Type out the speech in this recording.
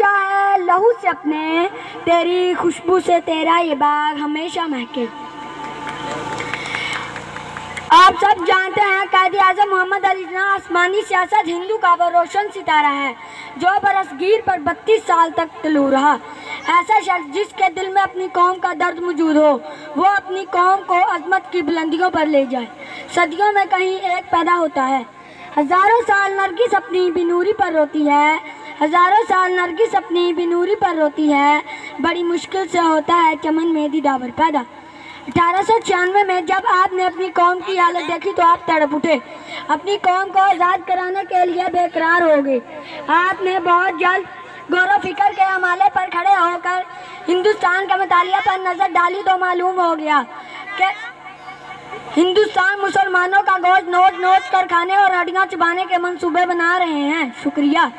सोचा है लहू से अपने, तेरी खुशबू से तेरा ये बाग हमेशा महके। आप सब जानते हैं कायदे आज़म मोहम्मद अली जिन्ना आसमानी सियासत हिंदू का वो रोशन सितारा है जो बरसगीर पर 32 साल तक तलू रहा। ऐसा शख्स जिसके दिल में अपनी कौम का दर्द मौजूद हो, वो अपनी कौम को अजमत की बुलंदियों पर ले जाए। सदियों में कहीं एक पैदा होता है, हज़ारों साल नरगिस अपनी बिनूरी पर रोती है, हज़ारों साल नरगिस अपनी बिनूरी पर रोती है, बड़ी मुश्किल से होता है चमन में दीदावर पैदा। 1896 में जब आपने अपनी कौम की हालत देखी तो आप तड़प उठे, अपनी कौम को आज़ाद कराने के लिए बेकरार हो गए। आपने बहुत जल्द गौर फिक्र के हमाले पर खड़े होकर हिंदुस्तान का मुतालिया पर नज़र डाली तो मालूम हो गया कि हिंदुस्तान मुसलमानों का गोश्त नोच नोच कर खाने और हड्डियाँ चबाने के मंसूबे बना रहे हैं। शुक्रिया।